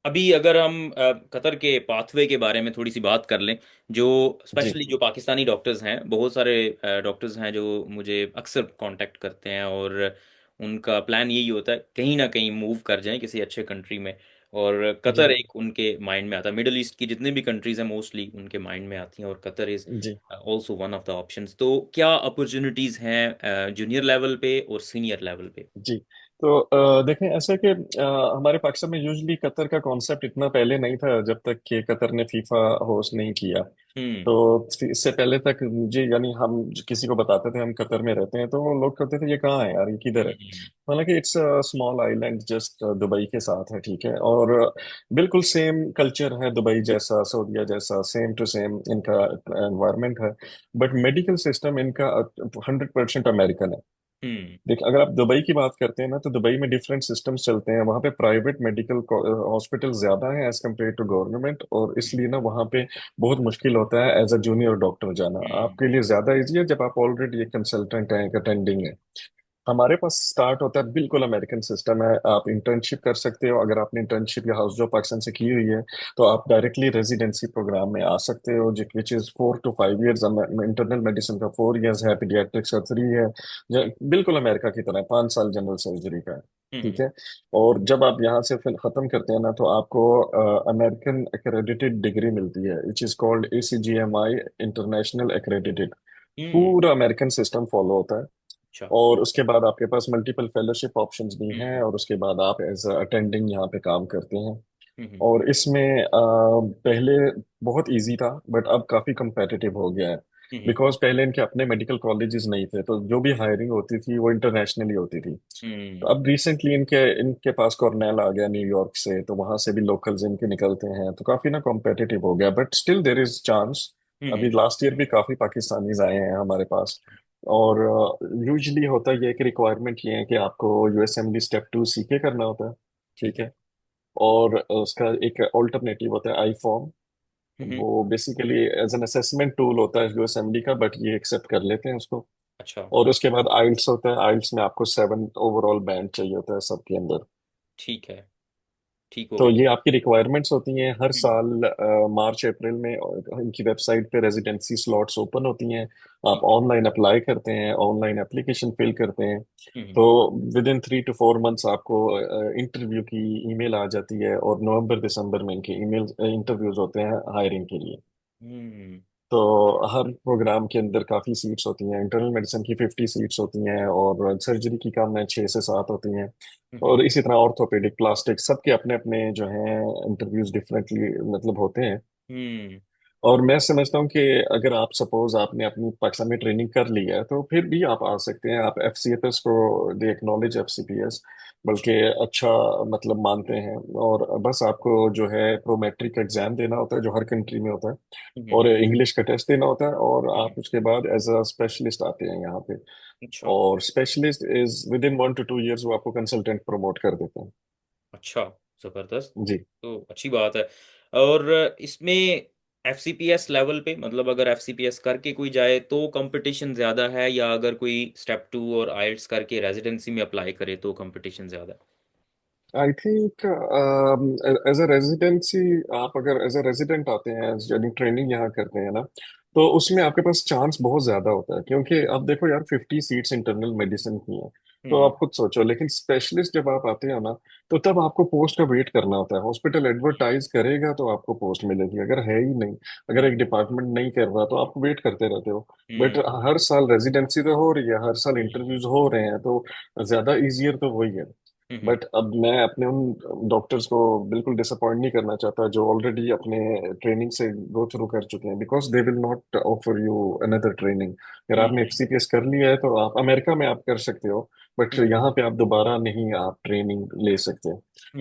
अभी अगर हम कतर के पाथवे के बारे में थोड़ी सी बात कर लें, जो जी स्पेशली जो पाकिस्तानी डॉक्टर्स हैं, बहुत सारे डॉक्टर्स हैं जो मुझे अक्सर कांटेक्ट करते हैं, और उनका प्लान यही होता है कहीं ना कहीं मूव कर जाएं किसी अच्छे कंट्री में। और कतर जी एक उनके माइंड में आता है, मिडल ईस्ट की जितनी भी कंट्रीज हैं मोस्टली उनके माइंड में आती हैं, और कतर इज़ जी also one of the options. तो क्या अपॉर्चुनिटीज़ हैं जूनियर लेवल पे और सीनियर लेवल पे? जी। तो देखें ऐसा कि हमारे पाकिस्तान में यूजली कतर का कॉन्सेप्ट इतना पहले नहीं था जब तक कि कतर ने फीफा होस्ट नहीं किया। हम्म। तो इससे पहले तक मुझे यानी हम किसी को बताते थे हम कतर में रहते हैं तो वो लोग कहते थे ये कहाँ है यार, ये किधर है। हम्म। हालांकि it's small island just Dubai के साथ है, ठीक है। और बिल्कुल सेम कल्चर है दुबई जैसा, सऊदीया जैसा, सेम टू सेम इनका एनवायरनमेंट है। बट मेडिकल सिस्टम इनका 100% अमेरिकन है। हम्म। देख, अगर आप दुबई की बात करते हैं ना तो दुबई में डिफरेंट सिस्टम्स चलते हैं। वहाँ पे प्राइवेट मेडिकल हॉस्पिटल ज्यादा हैं एज कम्पेयर टू गवर्नमेंट, और इसलिए ना वहाँ पे बहुत मुश्किल होता है एज अ जूनियर डॉक्टर जाना। हम्म। आपके लिए ज्यादा इजी है जब आप ऑलरेडी एक कंसल्टेंट हैं, एक अटेंडिंग है। हमारे पास स्टार्ट होता है बिल्कुल अमेरिकन सिस्टम है। आप इंटर्नशिप कर सकते हो, अगर आपने इंटर्नशिप या हाउस जॉब पाकिस्तान से की हुई है तो आप डायरेक्टली रेजिडेंसी प्रोग्राम में आ सकते हो, which is 4 to 5 years। Internal medicine का 4 years है, पीडियाट्रिक्स का 3 है। बिल्कुल अमेरिका की तरह 5 साल जनरल सर्जरी का है। हम्म। ठीक है। और जब आप यहाँ से फिर खत्म करते हैं ना तो आपको अमेरिकन एक्रेडिटेड डिग्री मिलती है, which is called ACGMI, international accredited. Hmm. पूरा अमेरिकन सिस्टम फॉलो होता है। अच्छा। और उसके बाद आपके पास मल्टीपल फेलोशिप ऑप्शंस भी हैं, हम्म। और उसके बाद आप एज अटेंडिंग यहाँ पे काम करते हैं। हम्म। और इसमें पहले बहुत इजी था बट अब काफी competitive हो गया है। हम्म। बिकॉज पहले इनके अपने मेडिकल कॉलेजेस नहीं थे तो जो भी हायरिंग होती थी वो इंटरनेशनली होती थी। तो हम्म। अब रिसेंटली इनके इनके पास कॉर्नेल आ गया न्यूयॉर्क से, तो वहां से भी लोकल्स इनके निकलते हैं, तो काफी ना कॉम्पिटिटिव हो गया, but still there is chance. अभी हम्म। लास्ट ईयर भी काफी पाकिस्तानीज आए हैं हमारे पास। और यूजुअली होता ये है कि रिक्वायरमेंट ये है कि आपको USMLE स्टेप 2 CK करना होता है। ठीक ठीक है। है। और उसका एक ऑल्टरनेटिव होता है आई फॉर्म। हम्म। वो basically as an assessment tool होता है USMLE का, बट ये एक्सेप्ट कर लेते हैं उसको। अच्छा। और उसके बाद आइल्स होता है, आइल्स में आपको 7 ओवरऑल बैंड चाहिए होता है सबके अंदर। ठीक है। ठीक हो तो गया। ये आपकी रिक्वायरमेंट्स होती हैं हर हम्म। साल मार्च अप्रैल में। और इनकी वेबसाइट पे रेजिडेंसी स्लॉट्स ओपन होती हैं। आप ठीक है। ऑनलाइन अप्लाई करते हैं, ऑनलाइन एप्लीकेशन फिल करते हैं। हम्म। तो विद इन 3 to 4 months आपको इंटरव्यू की ईमेल आ जाती है, और नवंबर दिसंबर में इनके ईमेल इंटरव्यूज होते हैं हायरिंग के लिए। हम्म। तो हर प्रोग्राम के अंदर काफ़ी सीट्स होती हैं। इंटरनल मेडिसिन की 50 सीट्स होती हैं, और सर्जरी की कम में 6 से 7 होती हैं। हम्म। और इसी तरह ऑर्थोपेडिक, प्लास्टिक, सबके अपने अपने जो हैं इंटरव्यूज डिफरेंटली मतलब होते हैं। हम्म। और मैं समझता हूँ कि अगर आप सपोज आपने अपनी पाकिस्तान में ट्रेनिंग कर ली है तो फिर भी आप आ सकते हैं। आप FCFS को, दे एक्नॉलेज FCPS, अच्छा। बल्कि अच्छा मतलब मानते हैं। और बस आपको जो है प्रोमेट्रिक एग्जाम देना होता है जो हर कंट्री में होता है, हम्म। और इंग्लिश का टेस्ट देना होता है, और हम्म। आप उसके बाद एज अ स्पेशलिस्ट आते हैं यहाँ पे। अच्छा। और specialist is with in 1 to 2 years वो आपको कंसल्टेंट प्रमोट कर देते हैं। अच्छा। जबरदस्त। जी। तो अच्छी बात है। और इसमें एफसीपीएस लेवल पे, मतलब अगर एफसीपीएस करके कोई जाए तो कंपटीशन ज़्यादा है, या अगर कोई स्टेप 2 और आइल्स करके रेजिडेंसी में अप्लाई करे तो कंपटीशन ज़्यादा I think as a residency, आप अगर एज अ रेजिडेंट आते हैं, यानी ट्रेनिंग यहाँ करते हैं ना, तो उसमें आपके पास चांस बहुत ज्यादा होता है। क्योंकि आप देखो यार, 50 सीट्स इंटरनल मेडिसिन की हैं। है? तो आप खुद सोचो, लेकिन स्पेशलिस्ट जब आप आते हो ना तो तब आपको पोस्ट का वेट करना होता है। हॉस्पिटल एडवर्टाइज करेगा तो आपको पोस्ट मिलेगी, अगर है ही नहीं, अगर एक हम्म। डिपार्टमेंट नहीं कर रहा तो आप वेट करते रहते हो। बट हम्म। हर साल रेजिडेंसी तो हो रही है, हर साल हम्म। इंटरव्यूज हो रहे हैं, तो ज्यादा इजियर तो वही है। हम्म। बट अब मैं अपने उन डॉक्टर्स को बिल्कुल डिसअपॉइंट नहीं करना चाहता जो ऑलरेडी अपने ट्रेनिंग से गो थ्रू कर चुके हैं, because they will not offer you another training. अगर आपने हम्म। FCPS कर लिया है तो आप अमेरिका में आप कर सकते हो, बट हम्म। यहाँ पे आप दोबारा नहीं आप ट्रेनिंग ले सकते।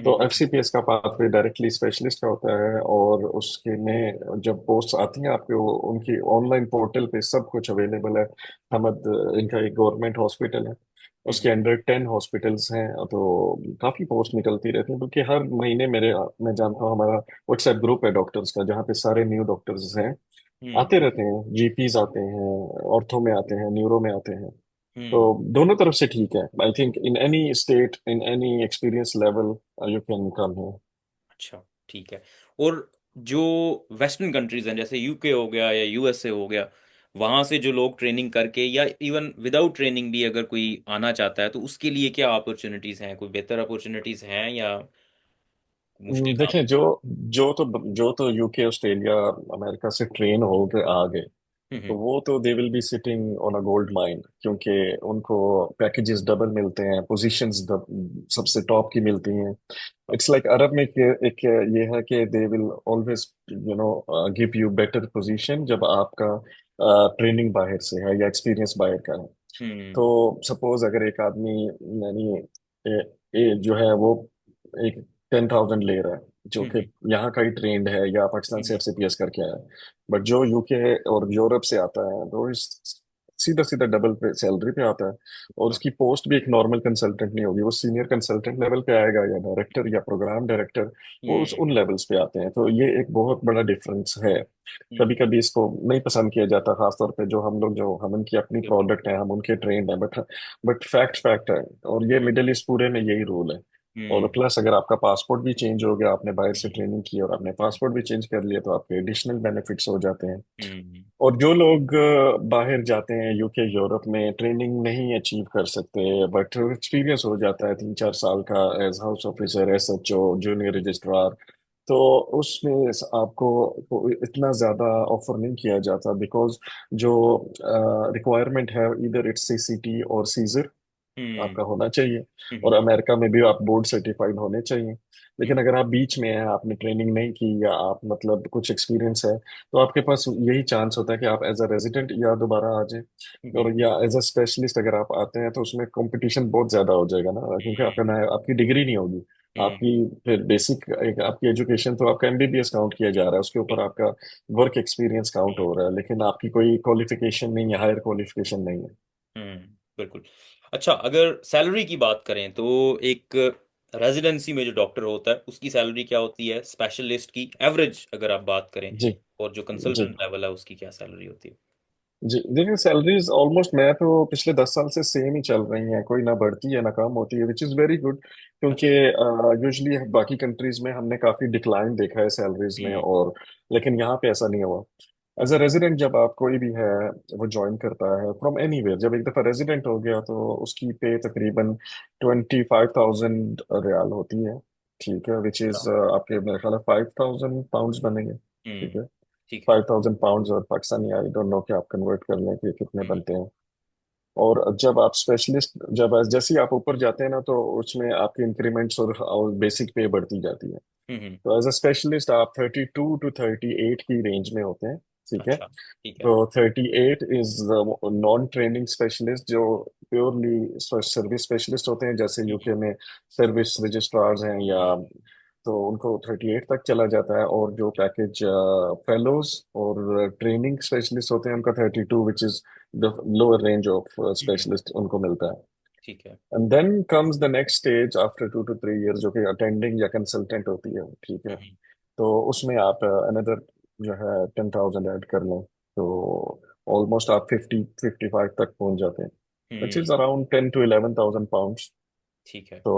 तो हम्म। FCPS का पाथवे डायरेक्टली स्पेशलिस्ट का होता है, और उसके में जब पोस्ट आती हैं आपके, उनकी ऑनलाइन पोर्टल पे सब कुछ अवेलेबल है। हमद, इनका एक गवर्नमेंट हॉस्पिटल है, उसके हम्म। अंडर 10 हॉस्पिटल्स हैं। तो काफी पोस्ट निकलती रहती हैं, बल्कि हर महीने मेरे, मैं जानता हूँ हमारा व्हाट्सएप ग्रुप है डॉक्टर्स का जहाँ पे सारे न्यू डॉक्टर्स हैं, हम्म। आते रहते हैं। GPs आते हैं, ऑर्थो में आते हैं, न्यूरो में आते हैं। तो हम्म। दोनों तरफ से ठीक है। I think in any state, in any experience level, you can come है। अच्छा, ठीक है। और जो वेस्टर्न कंट्रीज हैं जैसे यूके हो गया या यूएसए हो गया, वहां से जो लोग ट्रेनिंग करके या इवन विदाउट ट्रेनिंग भी अगर कोई आना चाहता है तो उसके लिए क्या अपॉर्चुनिटीज हैं, कोई बेहतर अपॉर्चुनिटीज हैं या मुश्किल काम देखें, जो तो यूके, ऑस्ट्रेलिया, अमेरिका से ट्रेन हो के आ गए, है? तो वो तो they will be sitting on a gold mine, क्योंकि उनको पैकेजेस डबल मिलते हैं, पोजीशंस सबसे टॉप की मिलती हैं। इट्स लाइक अरब में एक ये है कि they will always give you better position जब आपका ट्रेनिंग बाहर से है या एक्सपीरियंस बाहर का है। हम्म। तो सपोज अगर एक आदमी, यानी जो है वो एक 10,000 ले रहा है, जो कि हम्म। यहाँ का ही ट्रेंड है या पाकिस्तान से हम्म। एफसीपीएस करके आया है, बट जो यूके और यूरोप से आता है तो सीधा सीधा डबल पे सैलरी पे आता है। और उसकी पोस्ट भी एक नॉर्मल कंसल्टेंट नहीं होगी, वो सीनियर कंसल्टेंट लेवल पे आएगा या डायरेक्टर या प्रोग्राम डायरेक्टर, वो हम्म। उन लेवल्स पे आते हैं। तो ये एक बहुत बड़ा डिफरेंस है। हम्म। कभी कभी इसको नहीं पसंद किया जाता, खासतौर पे जो हम लोग, जो हम उनकी अपनी बिल्कुल। प्रोडक्ट है, हम उनके ट्रेंड है, बट फैक्ट फैक्ट है। और ये मिडिल ईस्ट पूरे में यही रूल है। और हम्म। प्लस अगर आपका पासपोर्ट भी चेंज हो गया, आपने बाहर से हम्म। ट्रेनिंग की और आपने पासपोर्ट भी चेंज कर लिया, तो आपके एडिशनल बेनिफिट्स हो जाते हैं। हम्म। और जो लोग बाहर जाते हैं यूके यूरोप में, ट्रेनिंग नहीं अचीव कर सकते, बट एक्सपीरियंस हो जाता है 3-4 साल का as house officer, SHO, junior registrar, तो उसमें आपको को इतना ज़्यादा ऑफर नहीं किया जाता, बिकॉज जो रिक्वायरमेंट है, इधर इट्स सीसीटी और सीजर हम्म। आपका होना चाहिए। और हम्म। अमेरिका में भी आप बोर्ड सर्टिफाइड होने चाहिए। हम्म। लेकिन अगर आप बीच में हैं, आपने ट्रेनिंग नहीं की या आप मतलब कुछ एक्सपीरियंस है, तो आपके पास यही चांस होता है कि आप एज अ रेजिडेंट या दोबारा आ जाए, और हम्म। या एज अ स्पेशलिस्ट अगर आप आते हैं, तो उसमें कंपटीशन बहुत ज्यादा हो जाएगा ना, क्योंकि आपका ना, आपकी डिग्री नहीं होगी। हम्म। आपकी फिर बेसिक एक आपकी एजुकेशन, तो आपका एमबीबीएस काउंट किया जा रहा है, उसके ऊपर बिल्कुल। आपका वर्क एक्सपीरियंस काउंट हो रहा है, लेकिन आपकी कोई क्वालिफिकेशन नहीं है, हायर क्वालिफिकेशन नहीं है। बिल्कुल। अच्छा, अगर सैलरी की बात करें तो एक रेजिडेंसी में जो डॉक्टर होता है उसकी सैलरी क्या होती है, स्पेशलिस्ट की एवरेज अगर आप बात करें, जी। और जो जी। कंसल्टेंट लेवल है उसकी क्या सैलरी होती है? जी, देखिए सैलरीज ऑलमोस्ट, मैं तो पिछले 10 साल से सेम ही चल रही हैं, कोई ना बढ़ती है ना कम होती है, विच इज़ वेरी गुड। क्योंकि अच्छा। यूजुअली बाकी कंट्रीज में हमने काफी डिक्लाइन देखा है सैलरीज में, हम्म। और लेकिन यहाँ पे ऐसा नहीं हुआ। एज अ रेजिडेंट जब आप कोई भी है वो ज्वाइन करता है फ्रॉम एनीवेयर, जब एक दफा रेजिडेंट हो गया, तो उसकी पे तकरीबन 25,000 रियाल होती है। ठीक है, विच अच्छा। इज आपके मेरे ख्याल 5,000 पाउंड्स बनेंगे। हम्म। ठीक है, ठीक है। 5,000 पाउंड्स और पाकिस्तानी, आई डोंट नो कि आप कन्वर्ट कर लें कि कितने हम्म। बनते हैं। और जब आप स्पेशलिस्ट, जब जैसे ही आप ऊपर जाते हैं ना, तो उसमें आपकी इंक्रीमेंट्स और बेसिक पे बढ़ती जाती है। हम्म। तो एज अ स्पेशलिस्ट आप 32 to 38 की रेंज में होते हैं। ठीक है। अच्छा, ठीक है। तो 38 इज नॉन ट्रेनिंग स्पेशलिस्ट, जो प्योरली सर्विस स्पेशलिस्ट होते हैं, जैसे यूके हम्म। में सर्विस रजिस्ट्रार्स हैं, या हम्म। तो उनको 38 तक चला जाता है। और जो पैकेज फेलोज और ट्रेनिंग स्पेशलिस्ट होते हैं, उनका 32, which is the lower range of hmm. Specialist, उनको मिलता है। ठीक है। And then comes the next stage after 2 to 3 years, जो कि अटेंडिंग या कंसल्टेंट होती है। ठीक है। हम्म। तो उसमें आप अनदर जो है 10,000 ऐड कर लें, तो ऑलमोस्ट आप 50-55 तक पहुंच जाते हैं, which hmm. Is around 10 to 11,000 pounds. ठीक है। तो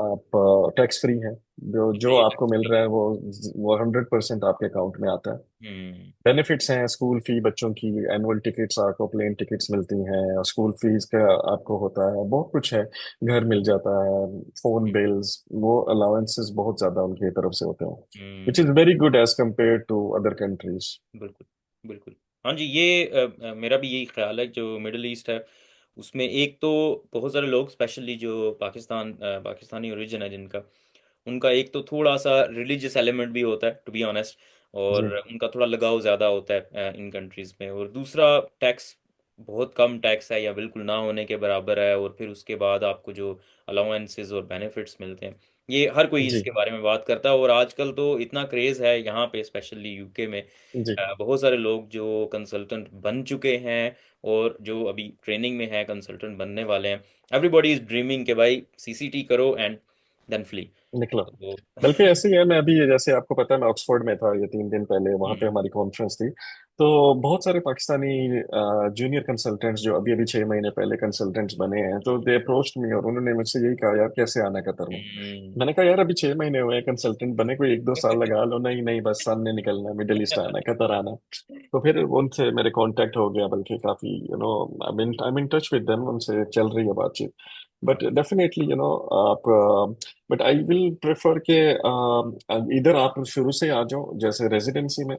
आप टैक्स फ्री हैं, जो जो ये आपको टैक्स मिल फ्री रहा है। है वो 100% आपके अकाउंट में आता है। हम्म। बेनिफिट्स हैं, स्कूल फी बच्चों की, एनुअल टिकट्स आपको, प्लेन टिकट्स मिलती हैं, स्कूल फीस का आपको होता है, बहुत कुछ है, घर मिल जाता है, फोन बिल्स, वो अलाउंसेस बहुत ज्यादा उनकी तरफ से होते हैं, which hmm. Is very good as compare to other countries. बिल्कुल। बिल्कुल। हाँ जी, ये मेरा भी यही ख्याल है, जो मिडल ईस्ट है उसमें एक तो बहुत सारे लोग स्पेशली जो पाकिस्तानी ओरिजिन है जिनका, उनका एक तो थोड़ा सा रिलीजियस एलिमेंट भी होता है टू बी ऑनेस्ट, और जी। उनका थोड़ा लगाव ज़्यादा होता है इन कंट्रीज़ में। और दूसरा, टैक्स बहुत कम टैक्स है या बिल्कुल ना होने के बराबर है, और फिर उसके बाद आपको जो अलाउंसेस और बेनिफिट्स मिलते हैं, ये हर कोई जी। इसके बारे में बात करता है। और आजकल तो इतना क्रेज़ है यहाँ पे स्पेशली यूके में, जी। बहुत सारे लोग जो कंसल्टेंट बन चुके हैं और जो अभी ट्रेनिंग में है कंसल्टेंट बनने वाले हैं, एवरीबॉडी इज ड्रीमिंग कि भाई सीसीटी करो एंड देन फ्ली। निकला। तो बल्कि ऐसे ही है, मैं अभी, जैसे आपको पता है, मैं ऑक्सफोर्ड में था ये 3 दिन पहले, वहां पे हम्म। हमारी कॉन्फ्रेंस थी। तो बहुत सारे पाकिस्तानी जूनियर कंसल्टेंट्स जो अभी अभी 6 महीने पहले कंसल्टेंट्स बने हैं, तो दे अप्रोच्ड मी और उन्होंने मुझसे यही कहा, यार कैसे आना है कतर में। हम्म। मैंने कहा यार अभी 6 महीने हुए हैं कंसल्टेंट बने, कोई 1-2 साल लगा लो। नहीं नहीं, बस सामने निकलना है, मिडिल ईस्ट आना है, कतर आना है। तो फिर उनसे मेरे कांटेक्ट हो गया, बल्कि काफी I am in touch with them, उनसे चल रही है बातचीत। बट डेफिनेटली आप, बट आई विल प्रेफर के इधर आप शुरू से आ जाओ जैसे रेजिडेंसी में,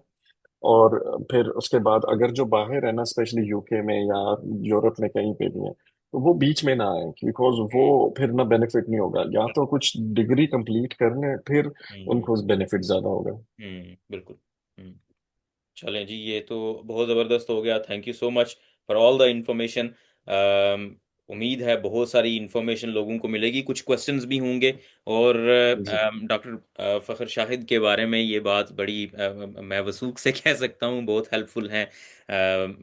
और फिर उसके बाद अगर जो बाहर है ना, स्पेशली यूके में या यूरोप में कहीं पे भी है, तो वो बीच में ना आए, बिकॉज वो फिर ना बेनिफिट नहीं होगा, या तो कुछ डिग्री कंप्लीट करने फिर हम्म। उनको बेनिफिट ज्यादा होगा। बिल्कुल। हम्म। चलें जी, ये तो बहुत ज़बरदस्त हो गया। Thank you so much for all the information. उम्मीद है बहुत सारी इंफॉर्मेशन लोगों को मिलेगी, कुछ क्वेश्चंस भी होंगे। और जी डॉक्टर फ़खर शाहिद के बारे में ये बात बड़ी मैं वसूख से कह सकता हूँ, बहुत हेल्पफुल हैं।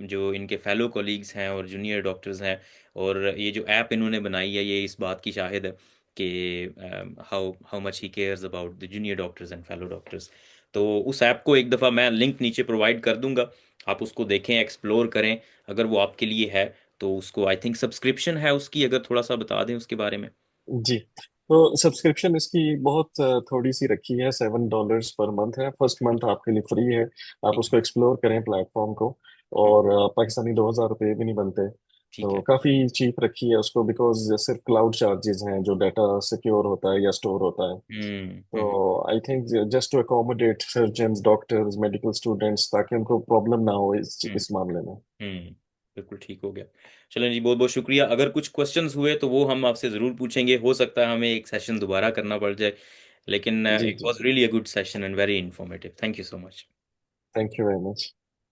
जो इनके फेलो कॉलीग्स हैं और जूनियर डॉक्टर्स हैं, और ये जो ऐप इन्होंने बनाई है, ये इस बात की शाहिद है कि how how much he cares about the junior doctors and fellow doctors. तो उस ऐप को एक दफ़ा मैं लिंक नीचे प्रोवाइड कर दूंगा, आप उसको देखें, एक्सप्लोर करें। अगर वो आपके लिए है तो उसको, आई थिंक सब्सक्रिप्शन है उसकी, अगर थोड़ा सा बता दें उसके बारे में। जी। तो सब्सक्रिप्शन इसकी बहुत थोड़ी सी रखी है, $7 पर मंथ है, फर्स्ट मंथ आपके लिए फ्री है। आप ठीक है। उसको एक्सप्लोर करें प्लेटफॉर्म को। हम्म। और पाकिस्तानी 2,000 रुपये भी नहीं बनते। ठीक तो है। काफ़ी चीप रखी है उसको, बिकॉज सिर्फ क्लाउड चार्जेस हैं जो डाटा सिक्योर होता है या स्टोर होता है। हम्म। तो I think just to accommodate surgeons, doctors, medical students, ताकि उनको प्रॉब्लम ना हो हम्म। इस मामले में। हम्म। बिल्कुल ठीक हो गया। चलें जी, बहुत बहुत शुक्रिया। अगर कुछ क्वेश्चंस हुए तो वो हम आपसे ज़रूर पूछेंगे, हो सकता है हमें एक सेशन दोबारा करना पड़ जाए। लेकिन जी इट जी वाज जी। Really a good session and very informative. Thank you so much. Thank you very much.